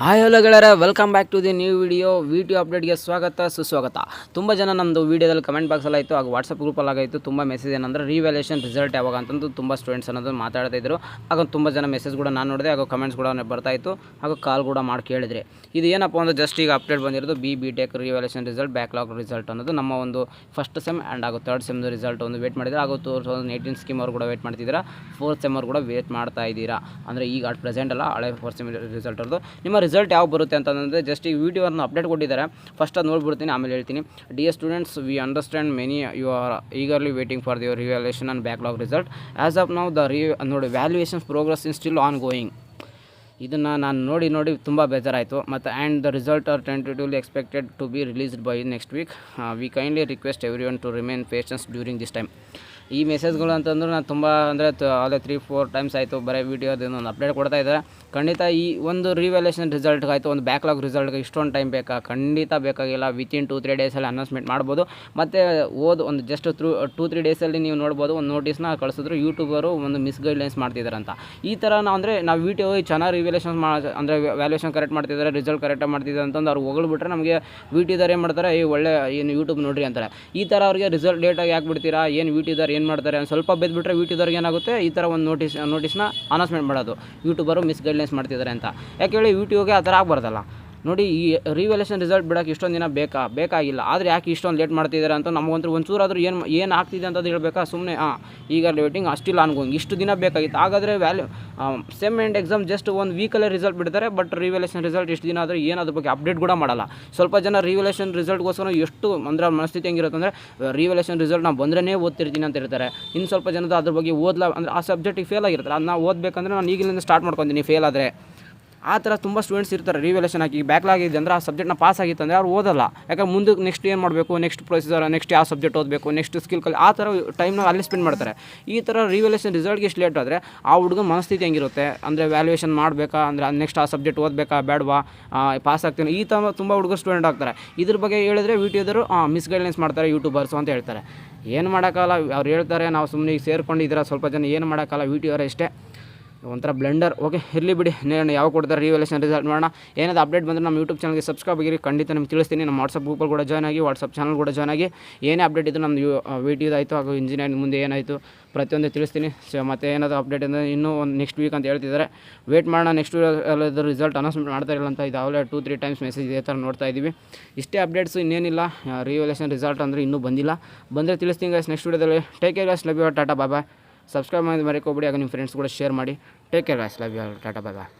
Hi hello ಗೆಳೆಯರೆ, welcome back to the new video ಅಪ್ಡೇಟ್ಗೆ ಸ್ವಾಗತ ಸುಸ್ವಾಗತ. ತುಂಬ ಜನ ನಮ್ಮದು ವೀಡಿಯೋದಲ್ಲಿ ಕಮೆಂಟ್ ಬಾಕ್ಸಲ್ಲಿ ಆಯಿತು ಹಾಗೂ ವಾಟ್ಸಪ್ ಗ್ರೂಪಲ್ಲಿ ಆಗಾಯಿತು ತುಂಬ ಮೆಸೇಜ್ ಏನಂದರೆ ರಿವ್ಯಾಲ್ಯೂಯೇಷನ್ ರಿಸಲ್ಟ್ ಯಾವಾಗ ಅಂತಂದು ತುಂಬ ಸ್ಟೂಡೆಂಟ್ಸ್ ಅನ್ನೋದು ಮಾತಾಡ್ತಾಯಿದ್ರು. ಹಾಗೂ ತುಂಬ ಜನ ಮೆಸೇಜ್ ಕೂಡ ನಾನು ನೋಡಿದೆ, ಹಾಗೂ ಕಮೆಂಟ್ಸ್ ಕೂಡ ಬರ್ತಾಯಿತ್ತು, ಹಾಗೂ ಕಾಲ್ ಕೂಡ ಮಾಡಿ ಕೇಳಿದ್ರಿ. ಇದು ಏನಪ್ಪ ಅಂದರೆ ಜಸ್ಟ್ ಈಗ ಅಪ್ಡೇಟ್ ಬಂದಿರೋದು B tech revaluation result backlog result ಅನ್ನೋದು ನಮ್ಮ ಒಂದು ಫಸ್ಟ್ ಸೆಮ್ ಆ್ಯಂಡ್ ಹಾಗೂ ಥರ್ಡ್ ಸೆಮ್ದು ರಿಸಲ್ಟ್ ಒಂದು ವೇಟ್ ಮಾಡಿದ್ರೆ, ಹಾಗೂ 2018 ಸ್ಕೀಮ್ ಅವರು ಕೂಡ ವೇಟ್ ಮಾಡ್ತಿದ್ದೀರಾ, ಫೋರ್ತ್ ಸೆಮ್ ಅವರು ಕೂಡ ವೇಟ್ ಮಾಡ್ತಾ ಇದ್ದೀರಾ. ಅಂದರೆ ಈಗ ಅಟ್ ಪ್ರೆಸೆಂಟ್ ಅಲ್ಲ, ಹಳೆ ಫೋರ್ತ್ ಸೆಮ್ ರಿಸಲ್ಟ್ ಅವ್ರದ್ದು. ನಿಮ್ಮ ರಿಸಲ್ಟ್ ಯಾವ ಬರುತ್ತೆ ಅಂತಂದರೆ ಜಸ್ಟ್ ಈ ವಿಡಿಯೋವನ್ನು ಅಪ್ಡೇಟ್ ಕೊಟ್ಟಿದ್ದಾರೆ, ಫಸ್ಟ್ ಅದು ನೋಡ್ಬಿಡ್ತೀನಿ, ಆಮೇಲೆ ಹೇಳ್ತೀನಿ. Dear students, we understand many you are eagerly waiting for your revaluation and backlog result. As of now ನೋಡಿ valuations progress in still ongoing. ಇದನ್ನು ನಾನು ನೋಡಿ ತುಂಬ ಬೇಜಾರಾಯಿತು. ಮತ್ತು and the result are tentatively expected to be released by next week. We kindly request everyone to remain patience during this time. ಈ ಮೆಸೇಜ್ಗಳು ಅಂತಂದ್ರೆ ನಾನು ತುಂಬ ಅಂದರೆ ಅದೇ 3-4 ಟೈಮ್ಸ್ ಆಯಿತು ಬರೀ ವೀಡಿಯೋದನ್ನು ಒಂದು ಅಪ್ಡೇಟ್ ಕೊಡ್ತಾ ಇದ್ದಾರೆ. ಖಂಡಿತ ಈ ಒಂದು ರಿವ್ಯಾಲ್ಯೂಯೇಷನ್ ರಿಸಲ್ಟ್ಗೆ ಆಯಿತು, ಒಂದು ಬ್ಯಾಕ್ಲಾಗ್ ರಿಸಲ್ಟ್ಗೆ ಇಷ್ಟೊಂದು ಟೈಮ್ ಬೇಕಾ? ಖಂಡಿತ ಬೇಕಾಗಿಲ್ಲ. ವಿತಿನ್ 2-3 ಡೇಸಲ್ಲಿ ಅನೌನ್ಸ್ಮೆಂಟ್ ಮಾಡ್ಬೋದು. ಮತ್ತು ಒಂದು ಜಸ್ಟ್ 2-3 ಡೇಸಲ್ಲಿ ನೀವು ನೋಡ್ಬೋದು, ಒಂದು ನೋಟಿಸ್ನ ಕಳಿಸಿದ್ರು ಯೂಟ್ಯೂಬರು ಒಂದು ಮಿಸ್ಗೈಡ್ಲೈನ್ಸ್ ಮಾಡ್ತಿದ್ದಾರೆ ಅಂತ. ಈ ಥರ ನಾವು ವಿಡಿಯೋ ಚೆನ್ನಾಗಿ ರಿವ್ಯಾಲ್ಯೂಯೇಷನ್ ಅಂದರೆ ವ್ಯಾಲ್ಯೂಯೇಷನ್ ಕರೆಕ್ಟ್ ಮಾಡ್ತಿದ್ದಾರೆ, ರಿಸಲ್ಟ್ ಕರೆಕ್ಟಾಗಿ ಮಾಡ್ತಿದ್ದಾರೆ ಅಂತಂದು ಅವ್ರು ಹೊಗಳ್ಬಿಟ್ರೆ ನಮಗೆ ವಿಡಿಯೋದವ್ರು ಏನು ಮಾಡ್ತಾರೆ, ಈ ಒಳ್ಳೆ ಏನು ಯೂಟ್ಯೂಬ್ ನೋಡ್ರಿ ಅಂತಾರೆ. ಈ ಥರ ಅವ್ರಿಗೆ ರಿಸಲ್ಟ್ ಲೇಟಾಗಿ ಹಾಕ್ಬಿಡ್ತೀರಾ, ಏನು ವಿಡಿಯೋದವ್ರು ಏನು ಮಾಡ್ತಾರೆ, ಸ್ವಲ್ಪ ಬೆದ್ಬಿಟ್ರೆ ವಿಡಿಯೋದವ್ರಿಗೆ ಏನಾಗುತ್ತೆ, ಈ ಥರ ಒಂದು ನೋಟಿಸ್ನ ಅನೌನ್ಸ್ಮೆಂಟ್ ಮಾಡೋದು, ಯೂಟ್ಯೂಬರು ಮಿಸ್ಗೈಡ್ಲೈನ್ಸ್ ಮಾಡ್ತಿದ್ದಾರೆ ಅಂತ. ಯಾಕೆ ಹೇಳಿ, ಯೂಟ್ಯೂಬ್ಗೆ ಆ ಥರ ಆಗಬಾರ್ದಲ್ಲ. ನೋಡಿ, ಈ ರಿವ್ಯಾಲ್ಯೂಯೇಷನ್ ರಿಸಲ್ಟ್ ಬಿಡೋಕ್ಕೆ ಇಷ್ಟೊಂದು ದಿನ ಬೇಕಾಗಿಲ್ಲ. ಆದರೆ ಯಾಕೆ ಇಷ್ಟೊಂದು ಲೇಟ್ ಮಾಡ್ತಿದ್ದಾರೆ ಅಂತ ನಮಗಂತೂ ಒಂಚೂರಾದರೂ ಏನು ಆಗ್ತಿದೆ ಅಂತದ್ದು ಹೇಳಬೇಕಾ? ಸುಮ್ಮನೆ ಈಗ ವೇಟಿಂಗ್ ಅಷ್ಟಿಲ್ಲ ಅನ್ಗೋಂಗೆ ಇಷ್ಟು ದಿನ ಬೇಕಾಗಿತ್ತು. ಹಾಗಾದರೆ ಸೆಮ್ ಆ್ಯಂಡ್ ಎಕ್ಸಾಮ್ ಜಸ್ಟ್ ಒಂದು ವೀಕಲ್ಲೇ ರಿಸಲ್ಟ್ ಬಿಡ್ತಾರೆ. ಬಟ್ ರಿವ್ಯಾಲ್ಯೂಯೇಷನ್ ರಿಸಲ್ಟ್ ಇಷ್ಟು ದಿನ ಆದರೆ ಏನು ಅದ್ರ ಬಗ್ಗೆ ಅಪ್ಡೇಟ್ ಕೂಡ ಮಾಡಲ್ಲ. ಸ್ವಲ್ಪ ಜನ ರಿವ್ಯಾಲ್ಯೂಯೇಷನ್ ರಿಸಲ್ಟ್ಗೋಸ್ಕರ ಎಷ್ಟು ಅಂದರೆ ಮನಸ್ಥಿತಿ ಹೆಂಗಿರುತ್ತೆ ಅಂದರೆ, ರಿವ್ಯಾಲ್ಯೂಯೇಷನ್ ರಿಸಲ್ಟ್ ನಾವು ಬಂದ್ರೇ ಓದ್ತಿರ್ತೀನಿ ಅಂತ ಇರ್ತಾರೆ. ಇನ್ನು ಸ್ವಲ್ಪ ಜನದ ಅದ್ರ ಬಗ್ಗೆ ಅಂದರೆ ಆ ಸಬ್ಜೆಕ್ಟಿಗೆ ಫೇಲ್ ಆಗಿರ್ತಾರೆ. ಅದನ್ನ ಓದಬೇಕಂದ್ರೆ ನಾನು ಈಗಲಿಂದ ಸ್ಟಾರ್ಟ್ ಮಾಡ್ಕೊತೀನಿ ಫೇಲ್ ಆದರೆ. ಆ ಥರ ತುಂಬ ಸ್ಟೂಡೆಂಟ್ಸ್ ಇರ್ತಾರೆ. ರಿವ್ಯಾಲ್ಯೂಯೇಷನ್ ಆಗಿ ಬ್ಯಾಕ್ಲಾಗ್ ಇದೆ ಅಂದರೆ ಆ ಸಬ್ಜೆಕ್ಟ್ನ ಪಾಸ್ ಆಗಿತ್ತು ಅಂದರೆ ಅವ್ರು ಓದಲ್ಲ. ಯಾಕಂದ್ರೆ ಮುಂದಕ್ಕೆ ನೆಕ್ಸ್ಟ್ ಏನು ಮಾಡಬೇಕು, ನೆಕ್ಸ್ಟ್ ಪ್ರೊಸೀಜರ್, ನೆಕ್ಸ್ಟ್ ಯಾವ ಸಬ್ಜೆಕ್ಟ್ ಓದಬೇಕು, ನೆಕ್ಸ್ಟ್ ಸ್ಕಿಲ್ ಆ ಥರ ಟೈಮ್ನ ಅಲ್ಲಿ ಸ್ಪೆಂಡ್ ಮಾಡ್ತಾರೆ. ಈ ಥರ ರಿವ್ಯಾಲ್ಯೂಯೇಷನ್ ರಿಸಲ್ಟ್ಗೆ ಇಷ್ಟು ಲೇಟ್ ಆದರೆ ಆ ಹುಡುಗನ ಮನಸ್ಥಿತಿ ಹೆಂಗಿರುತ್ತೆ ಅಂದರೆ, ವ್ಯಾಲ್ಯೂಯೇಷನ್ ಮಾಡಬೇಕಾ ಅಂದರೆ ನೆಕ್ಸ್ಟ್ ಆ ಸಬ್ಜೆಕ್ಟ್ ಓದಬೇಕಾ ಬೇಡವಾ, ಪಾಸ್ ಆಗ್ತೀನಿ, ಈ ಥರ ತುಂಬ ಹುಡುಗರು ಸ್ಟೂಡೆಂಟ್ ಆಗ್ತಾರೆ. ಇದ್ರ ಬಗ್ಗೆ ಹೇಳಿದ್ರೆ ವಿಡಿಯೋದರು ಮಿಸ್ಗೈಡ್ಲೈನ್ಸ್ ಮಾಡ್ತಾರೆ ಯೂಟ್ಯೂಬರ್ಸು ಅಂತ ಹೇಳ್ತಾರೆ. ಏನು ಮಾಡೋಕ್ಕಲ್ಲ, ಅವ್ರು ಹೇಳ್ತಾರೆ, ನಾವು ಸುಮ್ಮನೆ ಈಗ ಸೇರ್ಕೊಂಡಿದ್ದೀರ ಸ್ವಲ್ಪ ಜನ, ಏನು ಮಾಡೋಕ್ಕಲ್ಲ, ವಿಡಿಯೋರೇ ಇಷ್ಟೇ ಒಂಥರ ಬ್ಲೆಂಡರ್. ಓಕೆ, ಇರಲಿ ಬಿಡಿ, ಯಾವಾಗ ಕೊಡ್ತಾರೆ ರಿವ್ಯಾಲ್ಯೂಯೇಷನ್ ರಿಸಲ್ಟ್ ನೋಡೋಣ. ಏನಾದ್ರು ಅಪ್ಡೇಟ್ ಬಂದರೆ ನಮ್ಮ ಯೂಟ್ಯೂಬ್ ಚಾನಲ್ಗೆ ಸಬ್ಸ್ಕ್ರೈಬ್ ಆಗಿರಿ, ಖಂಡಿತ ನಿಮ್ಗೆ ತಿಳಿಸ್ತೀನಿ. ನಮ್ಮ ವಾಟ್ಸಪ್ ಗ್ರೂಪಲ್ಲಿ ಕೂಡ ಜಾಯ್ನ್ ಆಗಿ, ವಾಟ್ಸಪ್ ಚಾನಲ್ ಕೂಡ ಜಾಯ್ನ್ ಆಗಿ, ಏನೇ ಅಪ್ಡೇಟ್ ಇದ್ದು ನಮ್ಮದು ವಿಡಿಯೋದಾಯಿತು ಹಾಗೂ ಇಂಜಿನಿಯರಿಂಗ್ ಮುಂದೆ ಏನಾಯಿತು ಪ್ರತಿಯೊಂದು ತಿಳಿಸ್ತೀನಿ. ಮತ್ತು ಏನಾದರೂ ಅಪ್ಡೇಟ್ ಅಂದರೆ ಇನ್ನೂ ಒಂದು ನೆಕ್ಸ್ಟ್ ವೀಕ್ ಅಂತ ಹೇಳ್ತಿದ್ದಾರೆ. ವೇಟ್ ಮಾಡೋಣ, ನೆಕ್ಸ್ಟ್ ವೀಕ್ ರಿಸಲ್ಟ್ ಅನೌನ್ಸ್ಮೆಂಟ್ ಮಾಡ್ತಾ ಇಲ್ಲ ಅಂತ ಇದಾಗಲೇ 2-3 ಟೈಮ್ಸ್ ಮೆಸೇಜ್ ಇದೇ ಥರ ನೋಡ್ತಾ ಇದ್ದೀವಿ. ಇಷ್ಟೇ ಅಪ್ಡೇಟ್ಸು, ಇನ್ನೇನಿಲ್ಲ. ರಿವ್ಯಾಲ್ಯೂಯೇಷನ್ ರಿಸಲ್ಟ್ ಅಂದರೆ ಇನ್ನೂ ಬಂದಿಲ್ಲ, ಬಂದರೆ ತಿಳಿಸ್ತೀನಿ ಗೈಸ್ ನೆಕ್ಸ್ಟ್ ವೀಡಿಯೋದಲ್ಲಿ. Take care guys, love you, tata bye bye. Subscribe ಮಾಡಿ ಮರೆಕೋಬೇಡಿ, ಆಗ ನಿಮ್ಮ ಫ್ರೆಂಡ್ಸ್ ಕೂಡ ಶೇರ್ ಮಾಡಿ. Take care guys, love you, tata bye bye.